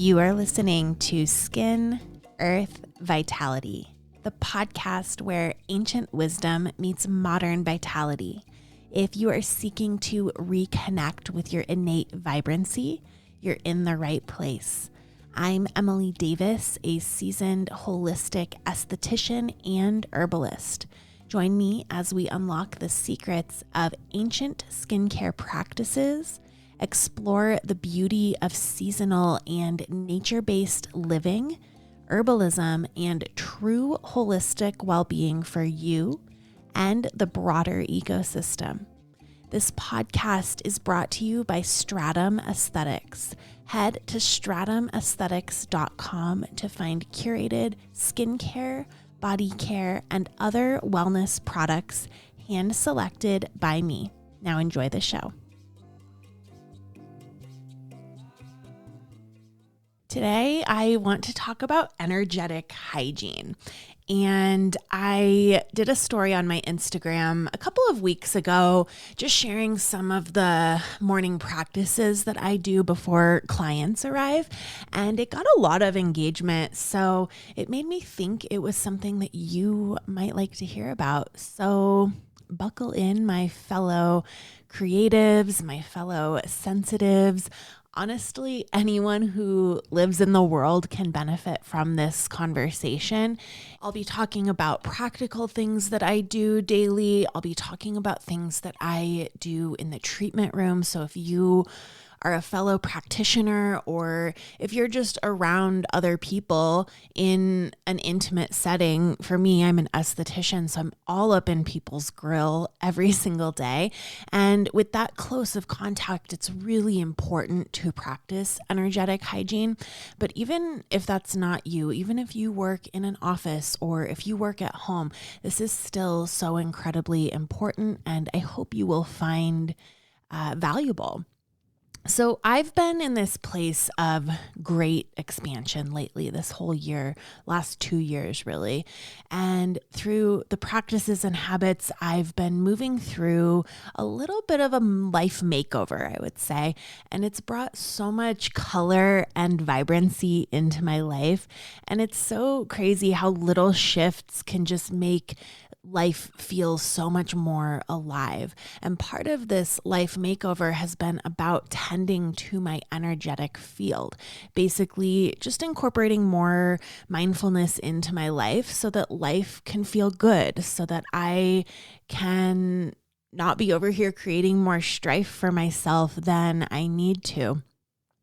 You are listening to Skin, Earth, Vitality, the podcast where ancient wisdom meets modern vitality. If you are seeking to reconnect with your innate vibrancy, you're in the right place. I'm Emily Davis, a seasoned holistic esthetician and herbalist. Join me as we unlock the secrets of ancient skincare practices, explore the beauty of seasonal and nature-based living, herbalism, and true holistic well-being for you and the broader ecosystem. This podcast is brought to you by Stratum Aesthetics. Head to stratumaesthetics.com to find curated skincare, body care, and other wellness products hand-selected by me. Now enjoy the show. Today, I want to talk about energetic hygiene. And I did a story on my Instagram a couple of weeks ago, just sharing some of the morning practices that I do before clients arrive. And it got a lot of engagement. So it made me think it was something that you might like to hear about. So buckle in, my fellow creatives, my fellow sensitives. Honestly, anyone who lives in the world can benefit from this conversation. I'll be talking about practical things that I do daily. I'll be talking about things that I do in the treatment room. So if you are a fellow practitioner, or if you're just around other people in an intimate setting, for me, I'm an esthetician, so I'm all up in people's grill every single day. And with that close of contact, it's really important to practice energetic hygiene. But even if that's not you, even if you work in an office or if you work at home, this is still so incredibly important, and I hope you will find valuable. So I've been in this place of great expansion lately, this whole year, last 2 years really. And through the practices and habits, I've been moving through a little bit of a life makeover, I would say. And it's brought so much color and vibrancy into my life. And it's so crazy how little shifts can just make life feels so much more alive. And part of this life makeover has been about tending to my energetic field, basically just incorporating more mindfulness into my life so that life can feel good, so that I can not be over here creating more strife for myself than I need to.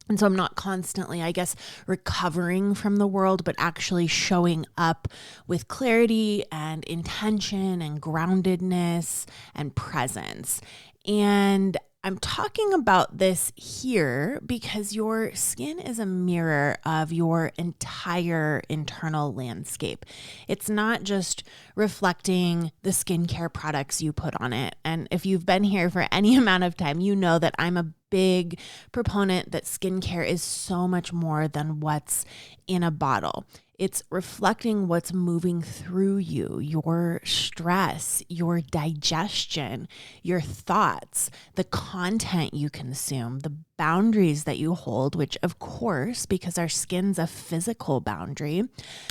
And so I'm not constantly, I guess, recovering from the world, but actually showing up with clarity and intention and groundedness and presence. And I'm talking about this here because your skin is a mirror of your entire internal landscape. It's not just reflecting the skincare products you put on it. And if you've been here for any amount of time, you know that I'm a big proponent that skincare is so much more than what's in a bottle. It's reflecting what's moving through you, your stress, your digestion, your thoughts, the content you consume, the boundaries that you hold, which of course, because our skin's a physical boundary,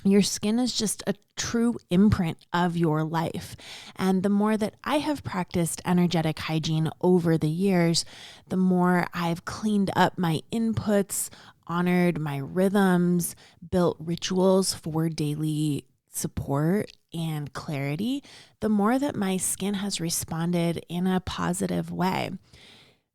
your skin is just a true imprint of your life. And the more that I have practiced energetic hygiene over the years, the more I've cleaned up my inputs, honored my rhythms, built rituals for daily support and clarity, the more that my skin has responded in a positive way.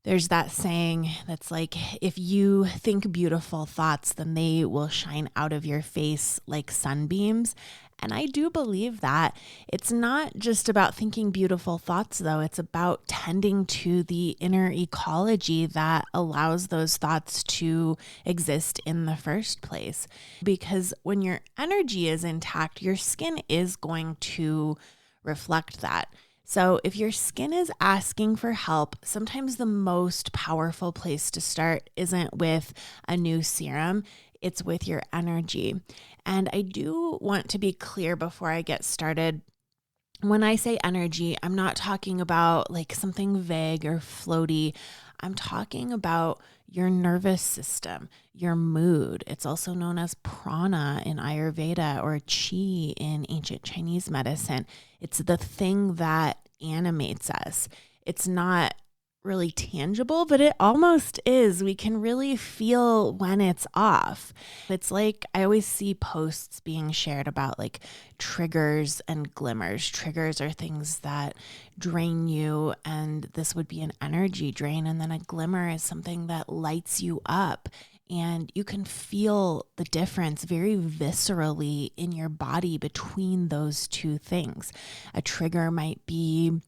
There's that saying that's like, if you think beautiful thoughts, then they will shine out of your face like sunbeams. And I do believe that. It's not just about thinking beautiful thoughts, though. It's about tending to the inner ecology that allows those thoughts to exist in the first place. Because when your energy is intact, your skin is going to reflect that. So if your skin is asking for help, sometimes the most powerful place to start isn't with a new serum. It's with your energy. And I do want to be clear before I get started When I say energy, I'm not talking about like something vague or floaty. I'm talking about your nervous system, your mood. It's also known as prana in Ayurveda or chi in ancient Chinese medicine. It's the thing that animates us. It's not really tangible, but it almost is. We can really feel when it's off. It's like I always see posts being shared about like triggers and glimmers. Triggers are things that drain you, and this would be an energy drain. And then a glimmer is something that lights you up. And you can feel the difference very viscerally in your body between those two things. A trigger might be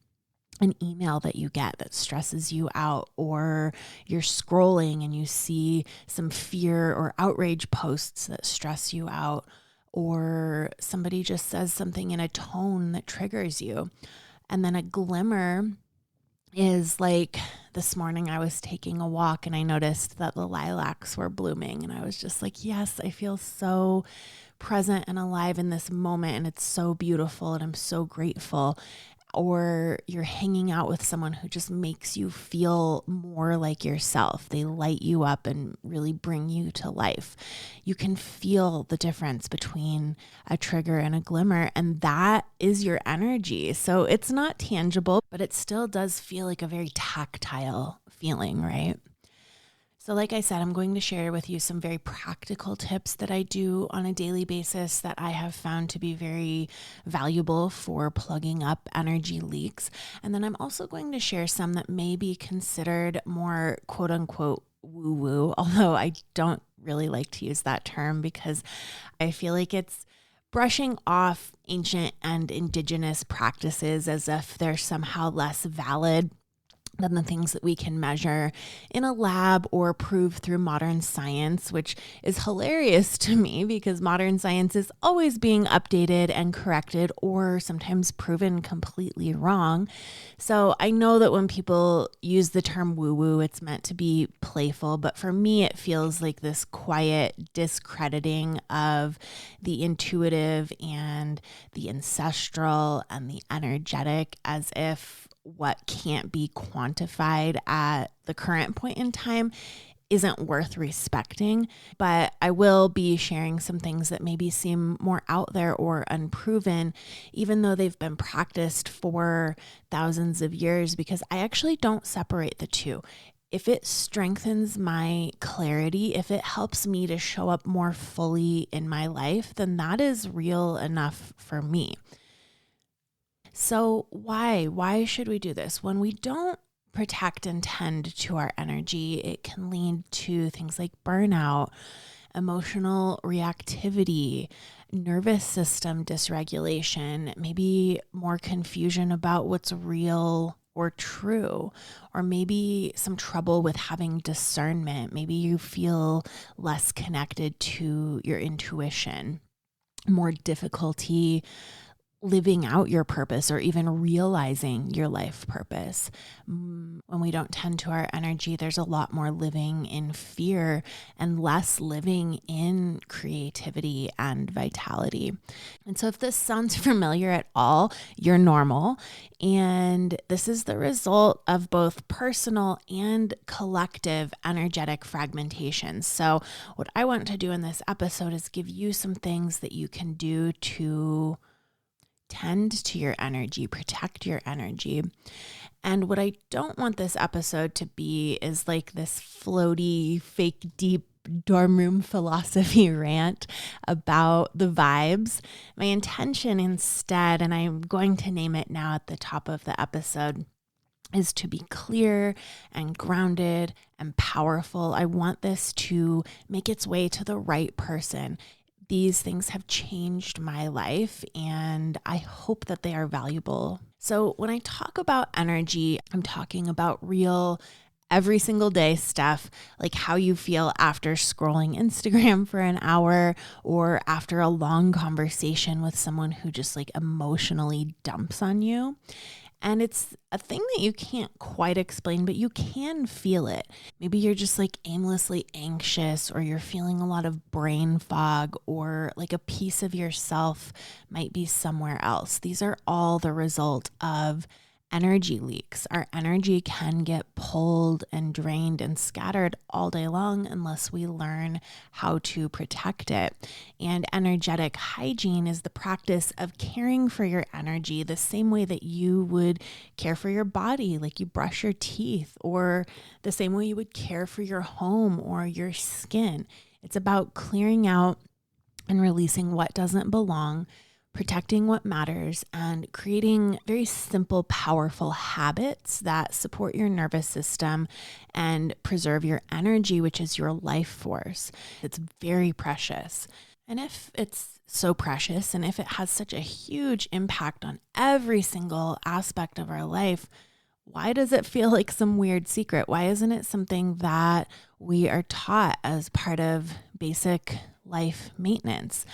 an email that you get that stresses you out, or you're scrolling and you see some fear or outrage posts that stress you out, or somebody just says something in a tone that triggers you. And then a glimmer is like this morning I was taking a walk and I noticed that the lilacs were blooming, and I was just like, yes, I feel so present and alive in this moment, and it's so beautiful and I'm so grateful. Or you're hanging out with someone who just makes you feel more like yourself. They light you up and really bring you to life. You can feel the difference between a trigger and a glimmer, and that is your energy. So it's not tangible, but it still does feel like a very tactile feeling, right? So like I said, I'm going to share with you some very practical tips that I do on a daily basis that I have found to be very valuable for plugging up energy leaks. And then I'm also going to share some that may be considered more quote unquote woo-woo, although I don't really like to use that term because I feel like it's brushing off ancient and indigenous practices as if they're somehow less valid than the things that we can measure in a lab or prove through modern science, which is hilarious to me because modern science is always being updated and corrected or sometimes proven completely wrong. So I know that when people use the term woo-woo, it's meant to be playful, but for me, it feels like this quiet discrediting of the intuitive and the ancestral and the energetic, as if what can't be quantified at the current point in time isn't worth respecting. But I will be sharing some things that maybe seem more out there or unproven, even though they've been practiced for thousands of years, because I actually don't separate the two. If it strengthens my clarity, if it helps me to show up more fully in my life, then that is real enough for me. So why should we do this? When we don't protect and tend to our energy, it can lead to things like burnout, emotional reactivity, nervous system dysregulation, maybe more confusion about what's real or true, or maybe some trouble with having discernment. Maybe you feel less connected to your intuition, more difficulty living out your purpose or even realizing your life purpose. When we don't tend to our energy, there's a lot more living in fear and less living in creativity and vitality. And so if this sounds familiar at all, you're normal. And this is the result of both personal and collective energetic fragmentation. So what I want to do in this episode is give you some things that you can do to tend to your energy, protect your energy. And what I don't want this episode to be is like this floaty, fake, deep dorm room philosophy rant about the vibes. My intention instead, and I'm going to name it now at the top of the episode, is to be clear and grounded and powerful. I want this to make its way to the right person. These things have changed my life, and I hope that they are valuable. So when I talk about energy, I'm talking about real, every single day stuff, like how you feel after scrolling Instagram for an hour or after a long conversation with someone who just like emotionally dumps on you. And it's a thing that you can't quite explain, but you can feel it. Maybe you're just like aimlessly anxious, or you're feeling a lot of brain fog, or like a piece of yourself might be somewhere else. These are all the result of energy leaks. Our energy can get pulled and drained and scattered all day long unless we learn how to protect it. And energetic hygiene is the practice of caring for your energy the same way that you would care for your body, like you brush your teeth, or the same way you would care for your home or your skin. It's about clearing out and releasing what doesn't belong, protecting what matters, and creating very simple, powerful habits that support your nervous system and preserve your energy, which is your life force. It's very precious. And if it's so precious, and if it has such a huge impact on every single aspect of our life, why does it feel like some weird secret? Why isn't it something that we are taught as part of basic life maintenance?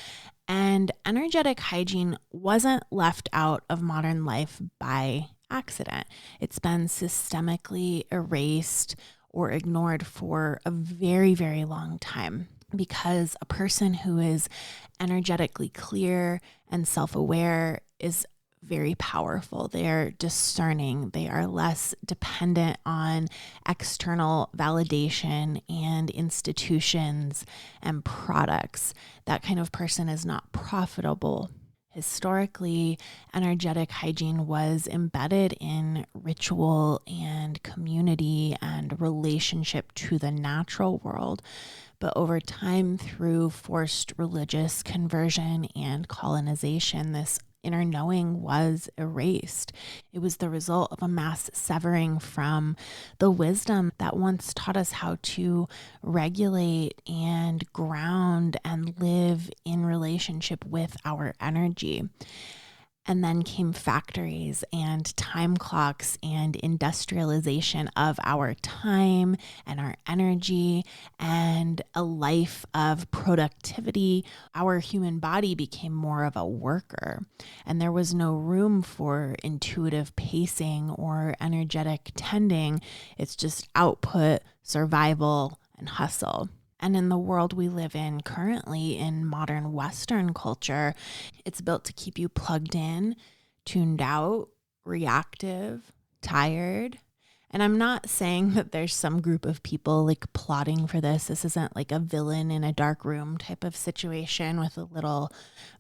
And energetic hygiene wasn't left out of modern life by accident. It's been systemically erased or ignored for a very, very long time, because a person who is energetically clear and self-aware is very powerful. They are discerning. They are less dependent on external validation and institutions and products. That kind of person is not profitable. Historically, energetic hygiene was embedded in ritual and community and relationship to the natural world. But over time, through forced religious conversion and colonization, this inner knowing was erased. It was the result of a mass severing from the wisdom that once taught us how to regulate and ground and live in relationship with our energy. And then came factories and time clocks and industrialization of our time and our energy and a life of productivity. Our human body became more of a worker, and there was no room for intuitive pacing or energetic tending. It's just output, survival, and hustle. And in the world we live in currently, in modern Western culture, it's built to keep you plugged in, tuned out, reactive, tired. And I'm not saying that there's some group of people like plotting for this. This isn't like a villain in a dark room type of situation with a little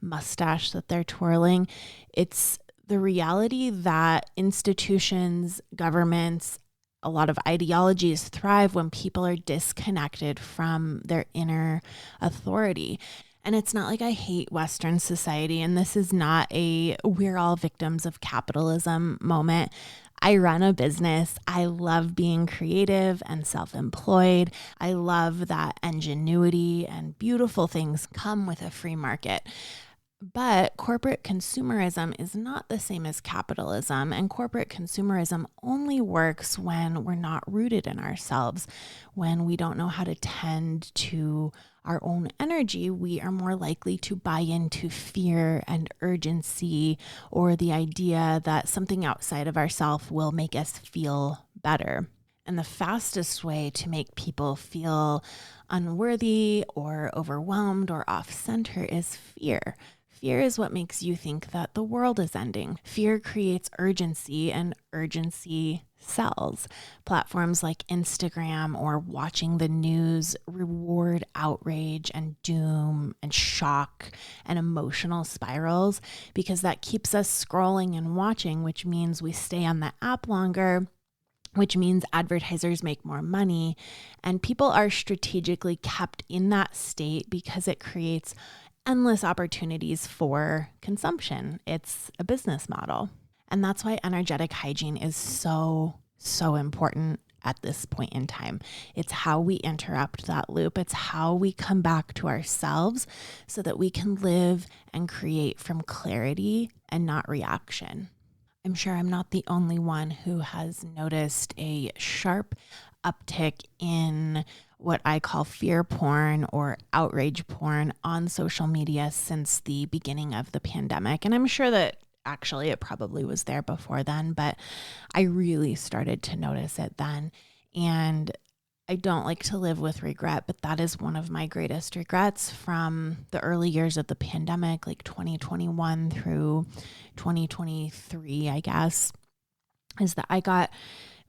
mustache that they're twirling. It's the reality that institutions, governments, a lot of ideologies thrive when people are disconnected from their inner authority. And it's not like I hate Western society, and this is not a we're all victims of capitalism moment. I run a business. I love being creative and self-employed. I love that ingenuity and beautiful things come with a free market. But corporate consumerism is not the same as capitalism, and corporate consumerism only works when we're not rooted in ourselves. When we don't know how to tend to our own energy, we are more likely to buy into fear and urgency, or the idea that something outside of ourselves will make us feel better. And the fastest way to make people feel unworthy or overwhelmed or off-center is fear. Fear is what makes you think that the world is ending. Fear creates urgency, and urgency sells. Platforms like Instagram or watching the news reward outrage and doom and shock and emotional spirals, because that keeps us scrolling and watching, which means we stay on the app longer, which means advertisers make more money, and people are strategically kept in that state because it creates endless opportunities for consumption. It's a business model. And that's why energetic hygiene is so important at this point in time. It's how we interrupt that loop. It's how we come back to ourselves so that we can live and create from clarity and not reaction. I'm sure I'm not the only one who has noticed a sharp uptick in what I call fear porn or outrage porn on social media since the beginning of the pandemic. And I'm sure that Actually, it probably was there before then, but I really started to notice it then. And I don't like to live with regret, but that is one of my greatest regrets from the early years of the pandemic, like 2021 through 2023, I guess, is that I got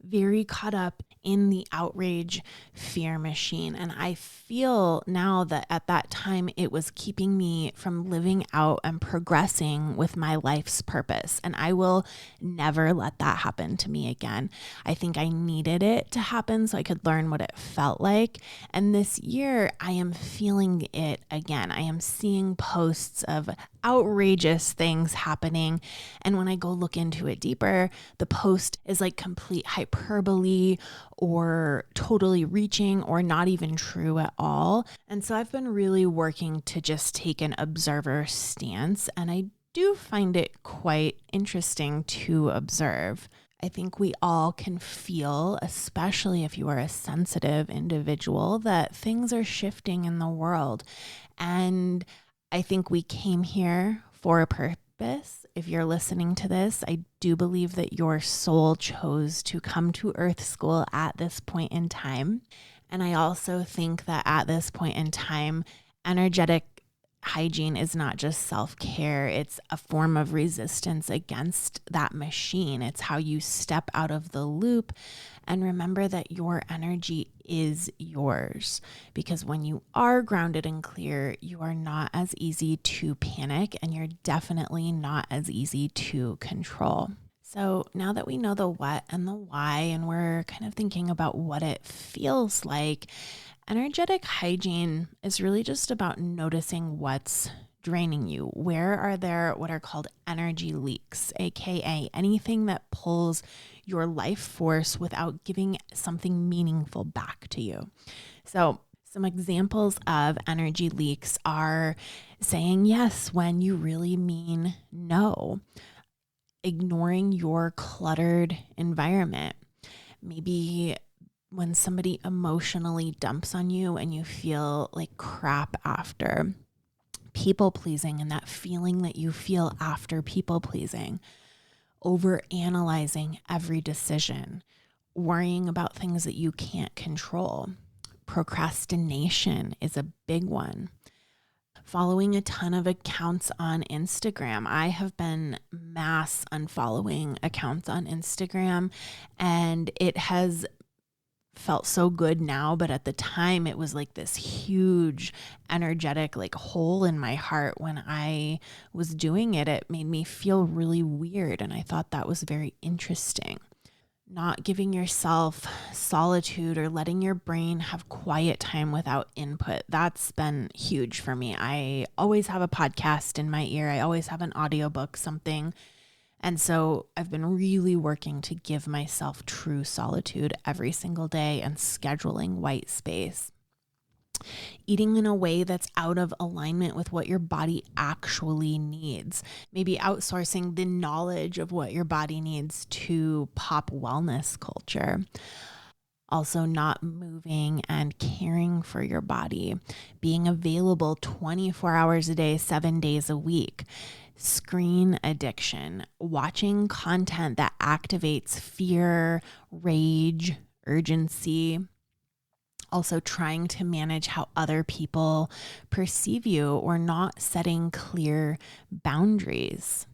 very caught up in the outrage fear machine. And I feel now that at that time it was keeping me from living out and progressing with my life's purpose. And I will never let that happen to me again. I think I needed it to happen so I could learn what it felt like. And this year I am feeling it again. I am seeing posts of outrageous things happening. And when I go look into it deeper, the post is like complete hyperbole or totally reaching or not even true at all. And so I've been really working to just take an observer stance. And I do find it quite interesting to observe. I think we all can feel, especially if you are a sensitive individual, that things are shifting in the world. And I think we came here for a purpose. If you're listening to this, I do believe that your soul chose to come to Earth School at this point in time. And I also think that at this point in time, energetic hygiene is not just self-care. It's a form of resistance against that machine. It's how you step out of the loop and remember that your energy is yours. Because when you are grounded and clear, you are not as easy to panic and you're definitely not as easy to control. So now that we know the what and the why, and we're kind of thinking about what it feels like, energetic hygiene is really just about noticing what's draining you. Where are there what are called energy leaks, aka anything that pulls your life force without giving something meaningful back to you. So some examples of energy leaks are saying yes when you really mean no, ignoring your cluttered environment, maybe when somebody emotionally dumps on you and you feel like crap after, people pleasing and that feeling that you feel after people pleasing, over analyzing every decision, worrying about things that you can't control. Procrastination is a big one. Following a ton of accounts on Instagram. I have been mass unfollowing accounts on Instagram, and it has felt so good now, but at the time it was like this huge energetic like hole in my heart when I was doing it. It made me feel really weird, and I thought that was very interesting. Not giving yourself solitude or letting your brain have quiet time without input. That's been huge for me. I always have a podcast in my ear. I always have an audiobook, something. And so I've been really working to give myself true solitude every single day and scheduling white space. Eating in a way that's out of alignment with what your body actually needs. Maybe outsourcing the knowledge of what your body needs to pop wellness culture. Also not moving and caring for your body. Being available 24 hours a day, 7 days a week. Screen addiction, watching content that activates fear, rage, urgency. Also trying to manage how other people perceive you or not setting clear boundaries.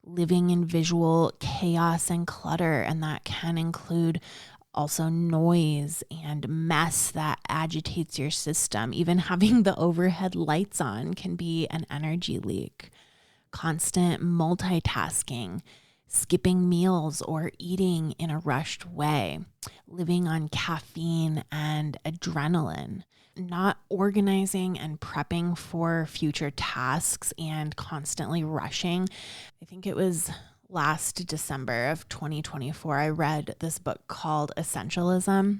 Living in visual chaos and clutter, and that can include also noise and mess that agitates your system. Even having the overhead lights on can be an energy leak. Constant multitasking, skipping meals or eating in a rushed way, living on caffeine and adrenaline, not organizing and prepping for future tasks and constantly rushing. I think it was last December of 2024, I read this book called Essentialism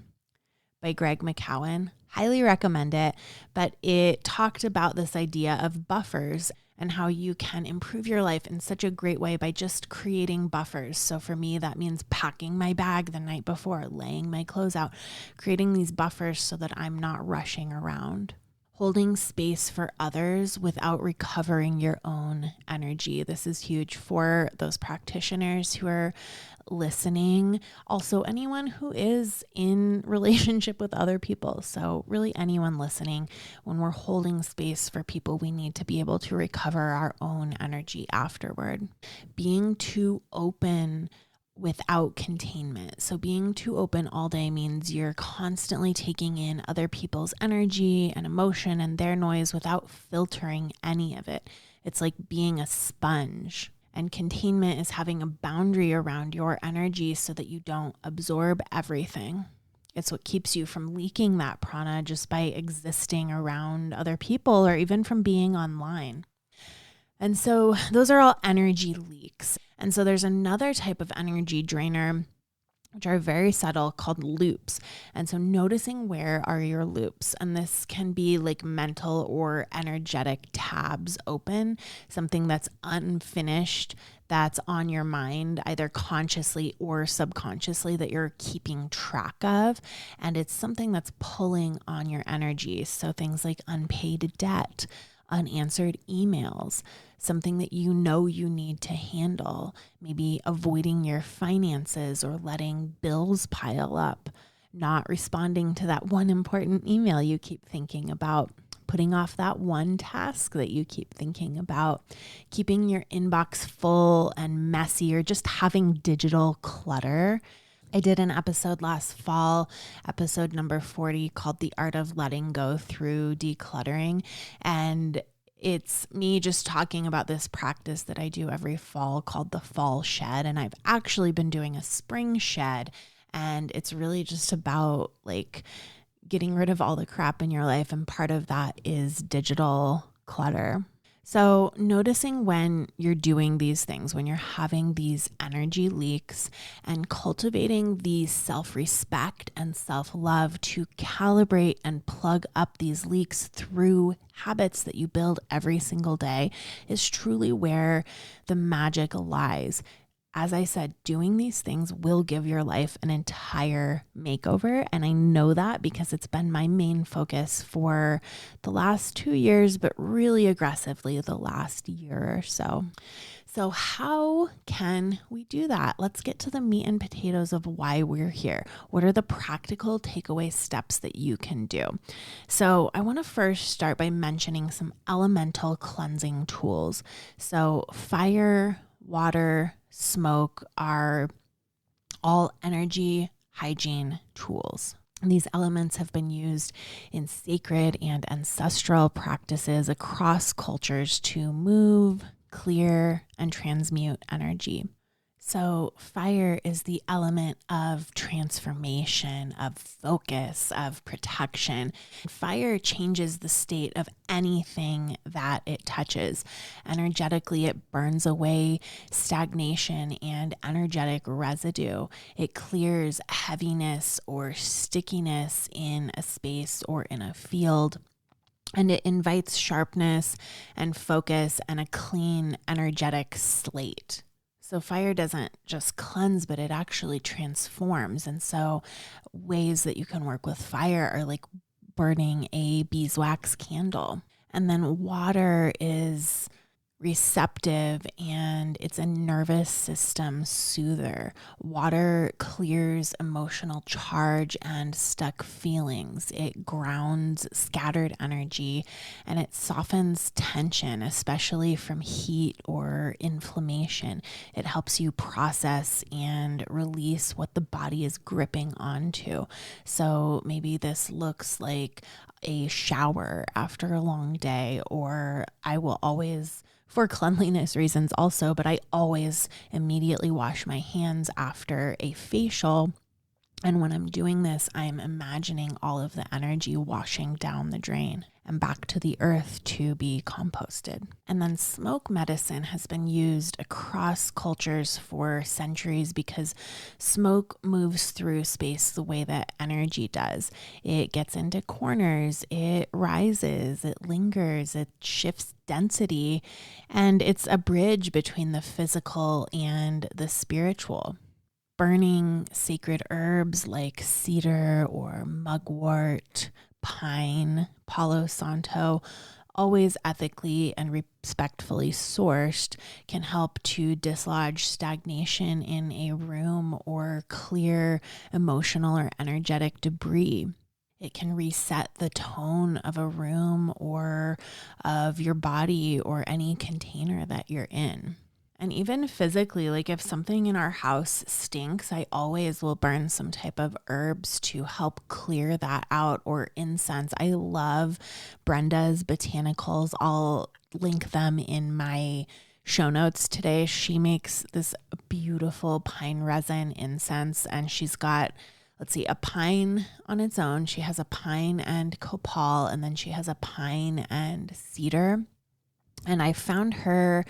by McKeown. Highly recommend it, but it talked about this idea of buffers and how you can improve your life in such a great way by just creating buffers. So for me, that means packing my bag the night before, laying my clothes out, creating these buffers so that I'm not rushing around. Holding space for others without recovering your own energy. This is huge for those practitioners who are listening. Also, anyone who is in relationship with other people. So really anyone listening, when we're holding space for people, we need to be able to recover our own energy afterward. Being too open without containment. So being too open all day means you're constantly taking in other people's energy and emotion and their noise without filtering any of it. It's like being a sponge. And containment is having a boundary around your energy so that you don't absorb everything. It's what keeps you from leaking that prana just by existing around other people or even from being online. And so those are all energy leaks. And so there's another type of energy drainer, which are very subtle, called loops. And so noticing where are your loops, and this can be like mental or energetic tabs open, something that's unfinished, that's on your mind, either consciously or subconsciously, that you're keeping track of. And it's something that's pulling on your energy. So things like unpaid debt, unanswered emails, something that you know you need to handle, maybe avoiding your finances or letting bills pile up, not responding to that one important email you keep thinking about, putting off that one task that you keep thinking about, keeping your inbox full and messy, or just having digital clutter. I did an episode last fall, episode number 40, called The Art of Letting Go Through Decluttering. And it's me just talking about this practice that I do every fall called the fall shed. And I've actually been doing a spring shed. And it's really just about like getting rid of all the crap in your life. And part of that is digital clutter. So noticing when you're doing these things, when you're having these energy leaks, and cultivating the self-respect and self-love to calibrate and plug up these leaks through habits that you build every single day is truly where the magic lies. As I said, doing these things will give your life an entire makeover. And I know that because it's been my main focus for the last 2 years, but really aggressively the last year or so. So how can we do that? Let's get to the meat and potatoes of why we're here. What are the practical takeaway steps that you can do? So I want to first start by mentioning some elemental cleansing tools. So fire, water, smoke are all energy hygiene tools. And these elements have been used in sacred and ancestral practices across cultures to move, clear, and transmute energy. So fire is the element of transformation, of focus, of protection. Fire changes the state of anything that it touches. Energetically, it burns away stagnation and energetic residue. It clears heaviness or stickiness in a space or in a field. And it invites sharpness and focus and a clean, energetic slate. So fire doesn't just cleanse, but it actually transforms. And so ways that you can work with fire are like burning a beeswax candle. And then water is receptive and it's a nervous system soother. Water clears emotional charge and stuck feelings. It grounds scattered energy and it softens tension, especially from heat or inflammation. It helps you process and release what the body is gripping onto. So maybe this looks like a shower after a long day, or I will always, for cleanliness reasons also, but I always immediately wash my hands after a facial. And when I'm doing this, I'm imagining all of the energy washing down the drain and back to the earth to be composted. And then smoke medicine has been used across cultures for centuries because smoke moves through space the way that energy does. It gets into corners, it rises, it lingers, it shifts density, and it's a bridge between the physical and the spiritual. Burning sacred herbs like cedar or mugwort, pine, Palo Santo, always ethically and respectfully sourced, can help to dislodge stagnation in a room or clear emotional or energetic debris. It can reset the tone of a room or of your body or any container that you're in. And even physically, like if something in our house stinks, I always will burn some type of herbs to help clear that out, or incense. I love Brenda's botanicals. I'll link them in my show notes today. She makes this beautiful pine resin incense, and she's got, let's see, a pine on its own. She has a pine and copal, and then she has a pine and cedar. And I found her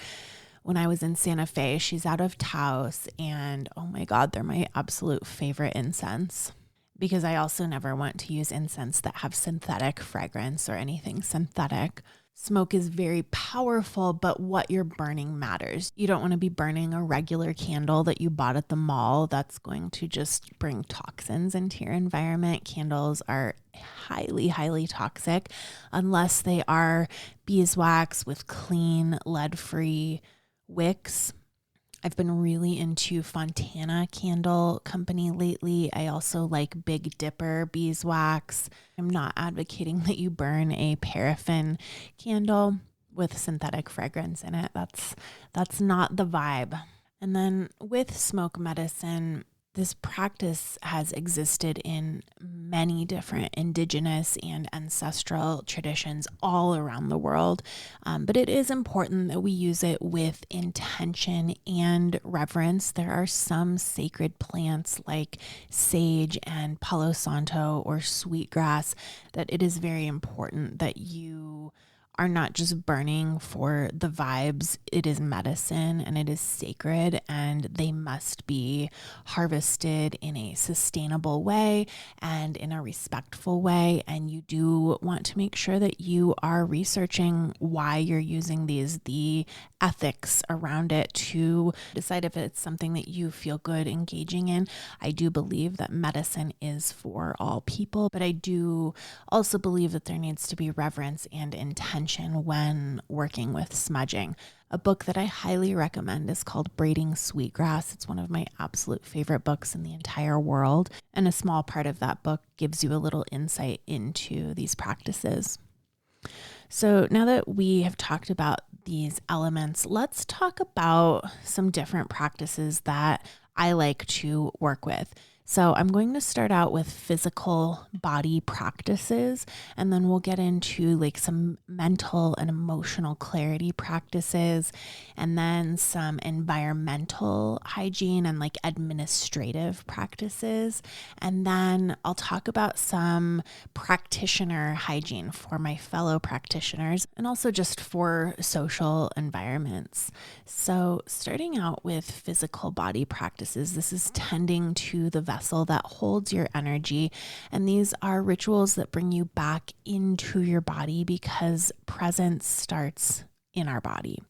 when I was in Santa Fe. She's out of Taos, and oh my God, they're my absolute favorite incense, because I also never want to use incense that have synthetic fragrance or anything synthetic. Smoke is very powerful, but what you're burning matters. You don't want to be burning a regular candle that you bought at the mall. That's going to just bring toxins into your environment. Candles are highly, highly toxic unless they are beeswax with clean, lead-free wicks. I've been really into Fontana Candle Company lately. I also like Big Dipper beeswax. I'm not advocating that you burn a paraffin candle with synthetic fragrance in it. That's not the vibe. And then with smoke medicine, this practice has existed in many different indigenous and ancestral traditions all around the world. But it is important that we use it with intention and reverence. There are some sacred plants like sage and Palo Santo or sweetgrass that it is very important that you are not just burning for the vibes. It is medicine and it is sacred, and they must be harvested in a sustainable way and in a respectful way. And you do want to make sure that you are researching why you're using these, the ethics around it, to decide if it's something that you feel good engaging in. I do believe that medicine is for all people, but I do also believe that there needs to be reverence and intention when working with smudging. A book that I highly recommend is called Braiding Sweetgrass. It's one of my absolute favorite books in the entire world, and a small part of that book gives you a little insight into these practices. So now that we have talked about these elements, let's talk about some different practices that I like to work with. So I'm going to start out with physical body practices, and then we'll get into like some mental and emotional clarity practices, and then some environmental hygiene and like administrative practices. And then I'll talk about some practitioner hygiene for my fellow practitioners, and also just for social environments. So starting out with physical body practices, this is tending to the vessel that holds your energy. And these are rituals that bring you back into your body, because presence starts in our body.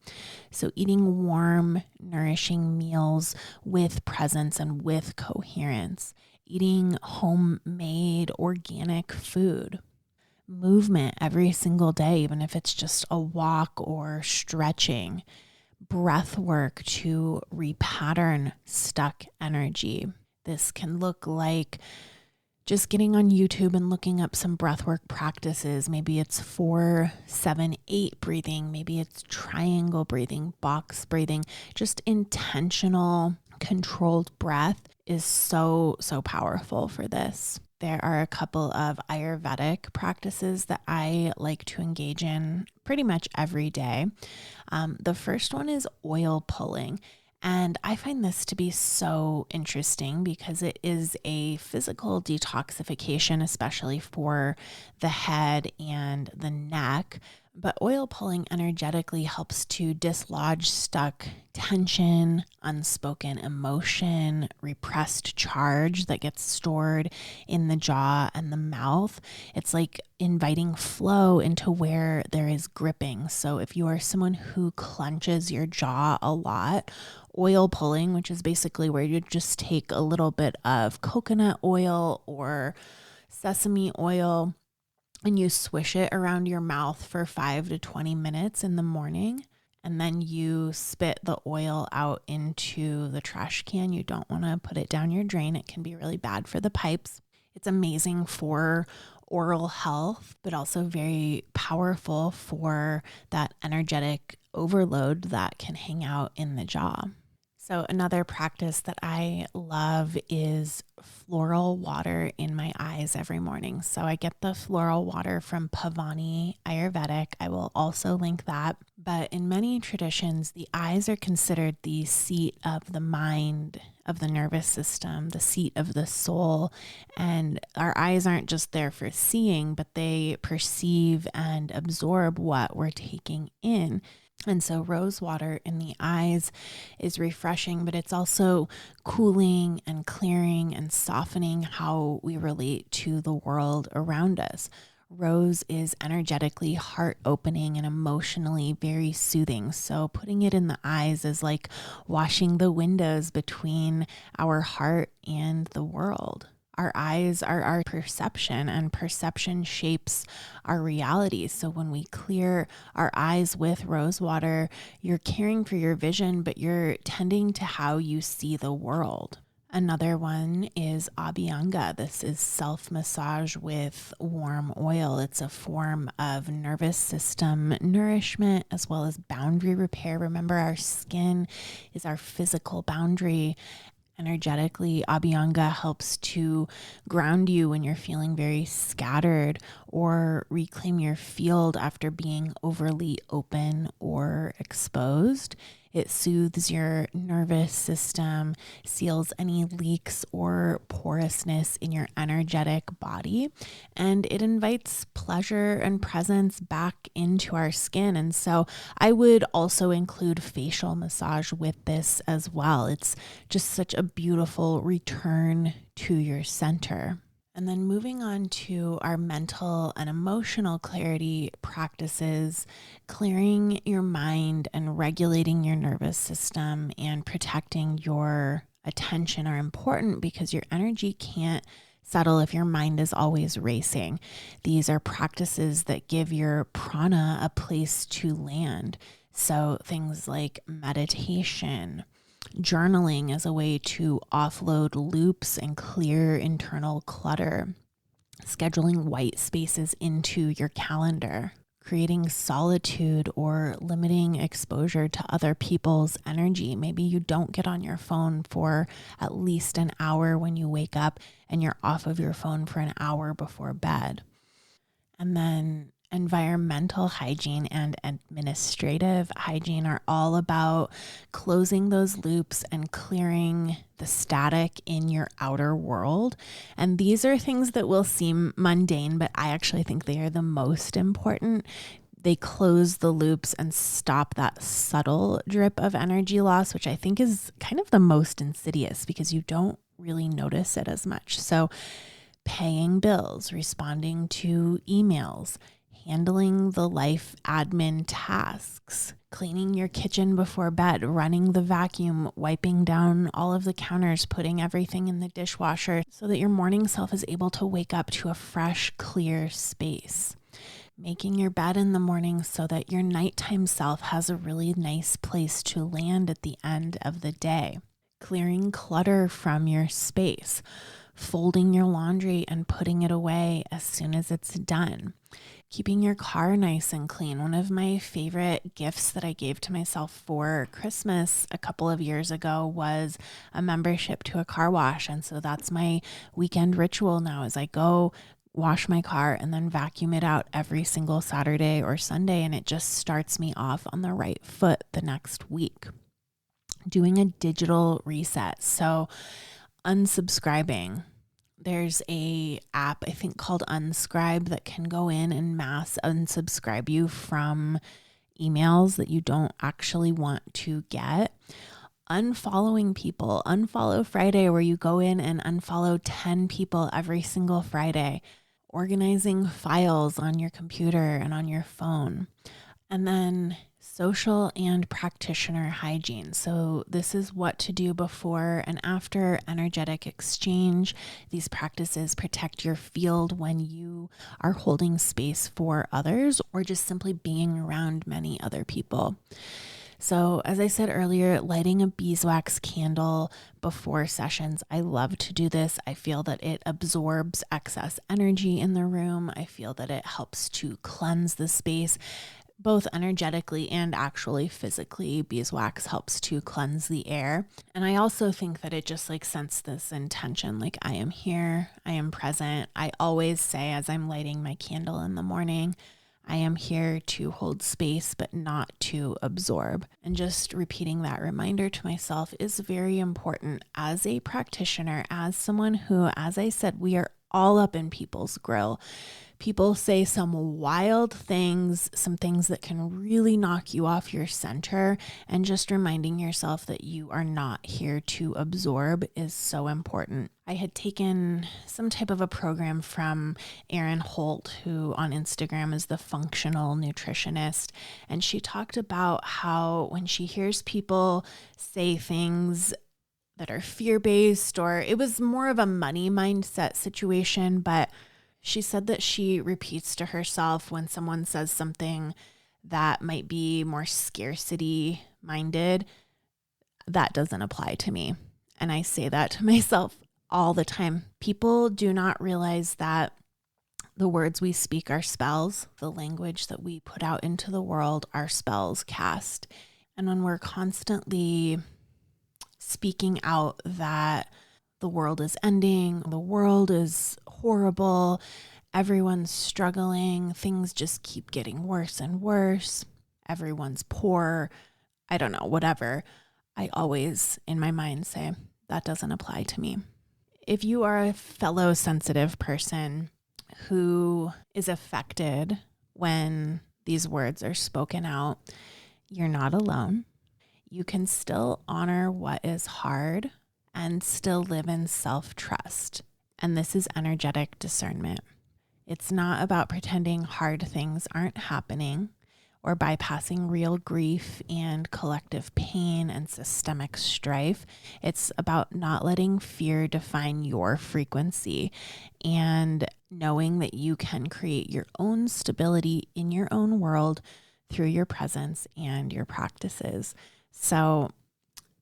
So eating warm, nourishing meals with presence and with coherence, eating homemade organic food, movement every single day, even if it's just a walk or stretching, breath work to repattern stuck energy. This can look like just getting on YouTube and looking up some breathwork practices. Maybe it's 4-7-8 breathing. Maybe it's triangle breathing, box breathing. Just intentional, controlled breath is so powerful for this. There are a couple of Ayurvedic practices that I like to engage in pretty much every day. The first one is oil pulling. And I find this to be so interesting because it is a physical detoxification, especially for the head and the neck. But oil pulling energetically helps to dislodge stuck tension, unspoken emotion, repressed charge that gets stored in the jaw and the mouth. It's like inviting flow into where there is gripping. So if you are someone who clenches your jaw a lot, oil pulling, which is basically where you just take a little bit of coconut oil or sesame oil, and you swish it around your mouth for 5 to 20 minutes in the morning. And then you spit the oil out into the trash can. You don't want to put it down your drain. It can be really bad for the pipes. It's amazing for oral health, but also very powerful for that energetic overload that can hang out in the jaw. So another practice that I love is floral water in my eyes every morning. So I get the floral water from Pavani Ayurvedic. I will also link that. But in many traditions, the eyes are considered the seat of the mind, of the nervous system, the seat of the soul. And our eyes aren't just there for seeing, but they perceive and absorb what we're taking in. And so rose water in the eyes is refreshing, but it's also cooling and clearing and softening how we relate to the world around us. Rose is energetically heart opening and emotionally very soothing. So putting it in the eyes is like washing the windows between our heart and the world. Our eyes are our perception, and perception shapes our reality. So when we clear our eyes with rose water, you're caring for your vision, but you're tending to how you see the world. Another one is Abhyanga. This is self-massage with warm oil. It's a form of nervous system nourishment as well as boundary repair. Remember, our skin is our physical boundary. Energetically, Abhyanga helps to ground you when you're feeling very scattered, or reclaim your field after being overly open or exposed. It soothes your nervous system, seals any leaks or porousness in your energetic body, and it invites pleasure and presence back into our skin. And so I would also include facial massage with this as well. It's just such a beautiful return to your center. And then moving on to our mental and emotional clarity practices, clearing your mind and regulating your nervous system and protecting your attention are important because your energy can't settle if your mind is always racing. These are practices that give your prana a place to land. So things like meditation, journaling as a way to offload loops and clear internal clutter, scheduling white spaces into your calendar, creating solitude or limiting exposure to other people's energy. Maybe you don't get on your phone for at least an hour when you wake up, and you're off of your phone for an hour before bed. And then environmental hygiene and administrative hygiene are all about closing those loops and clearing the static in your outer world. And these are things that will seem mundane, but I actually think they are the most important. They close the loops and stop that subtle drip of energy loss, which I think is kind of the most insidious because you don't really notice it as much. So paying bills, responding to emails, handling the life admin tasks, cleaning your kitchen before bed, running the vacuum, wiping down all of the counters, putting everything in the dishwasher so that your morning self is able to wake up to a fresh, clear space. Making your bed in the morning so that your nighttime self has a really nice place to land at the end of the day. Clearing clutter from your space. Folding your laundry and putting it away as soon as it's done. Keeping your car nice and clean. One of my favorite gifts that I gave to myself for Christmas a couple of years ago was a membership to a car wash. And so that's my weekend ritual now, is I go wash my car and then vacuum it out every single Saturday or Sunday. And it just starts me off on the right foot the next week. Doing a digital reset. So unsubscribing. There's a app I think called Unscribe that can go in and mass unsubscribe you from emails that you don't actually want to get. Unfollowing people. Unfollow Friday, where you go in and unfollow 10 people every single Friday. Organizing files on your computer and on your phone. And then social and practitioner hygiene. So this is what to do before and after energetic exchange. These practices protect your field when you are holding space for others or just simply being around many other people. So as I said earlier, lighting a beeswax candle before sessions, I love to do this. I feel that it absorbs excess energy in the room. I feel that it helps to cleanse the space, both energetically and actually physically. Beeswax helps to cleanse the air. And I also think that it just sends this intention, I am here, I am present. I always say as I'm lighting my candle in the morning, I am here to hold space, but not to absorb. And just repeating that reminder to myself is very important as a practitioner, as someone who, as I said, we are all up in people's grill. People say some wild things, some things that can really knock you off your center, and just reminding yourself that you are not here to absorb is so important. I had taken some type of a program from Erin Holt, who on Instagram is the functional nutritionist, and she talked about how when she hears people say things that are fear-based, or it was more of a money mindset situation, but she said that she repeats to herself when someone says something that might be more scarcity minded, that doesn't apply to me. And I say that to myself all the time. People do not realize that the words we speak are spells. The language that we put out into the world are spells cast. And when we're constantly speaking out that the world is ending, the world is horrible, everyone's struggling, things just keep getting worse and worse, everyone's poor, I don't know, whatever, I always in my mind say, that doesn't apply to me. If you are a fellow sensitive person who is affected when these words are spoken out, you're not alone. You can still honor what is hard and still live in self-trust. And this is energetic discernment. It's not about pretending hard things aren't happening or bypassing real grief and collective pain and systemic strife. It's about not letting fear define your frequency and knowing that you can create your own stability in your own world through your presence and your practices. So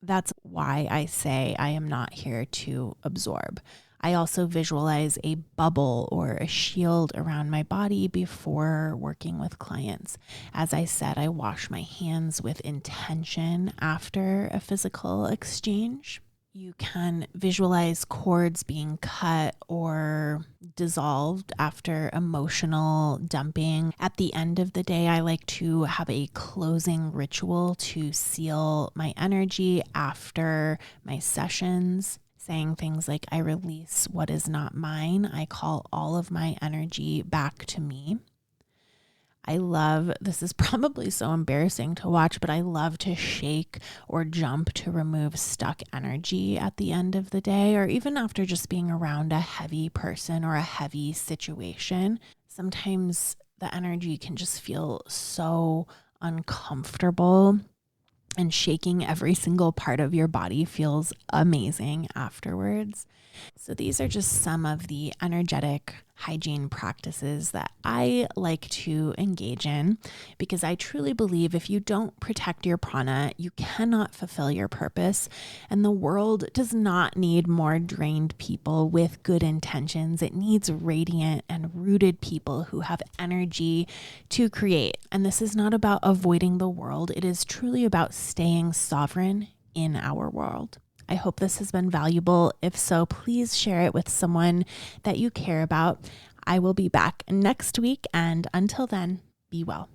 that's why I say I am not here to absorb. I also visualize a bubble or a shield around my body before working with clients. As I said, I wash my hands with intention after a physical exchange. You can visualize cords being cut or dissolved after emotional dumping. At the end of the day, I like to have a closing ritual to seal my energy after my sessions, saying things like, I release what is not mine. I call all of my energy back to me. I love, this is probably so embarrassing to watch, but I love to shake or jump to remove stuck energy at the end of the day, or even after just being around a heavy person or a heavy situation. Sometimes the energy can just feel so uncomfortable, and shaking every single part of your body feels amazing afterwards. So these are just some of the energetic hygiene practices that I like to engage in, because I truly believe if you don't protect your prana, you cannot fulfill your purpose. And the world does not need more drained people with good intentions. It needs radiant and rooted people who have energy to create. And this is not about avoiding the world. It is truly about staying sovereign in our world. I hope this has been valuable. If so, please share it with someone that you care about. I will be back next week, and until then, be well.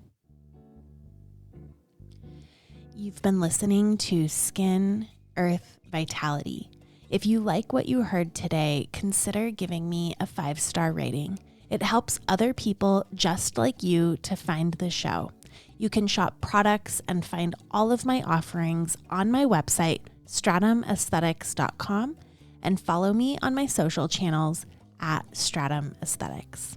You've been listening to Skin, Earth, Vitality. If you like what you heard today, consider giving me a 5-star rating. It helps other people just like you to find the show. You can shop products and find all of my offerings on my website, stratumaesthetics.com, and follow me on my social channels at Stratum Aesthetics.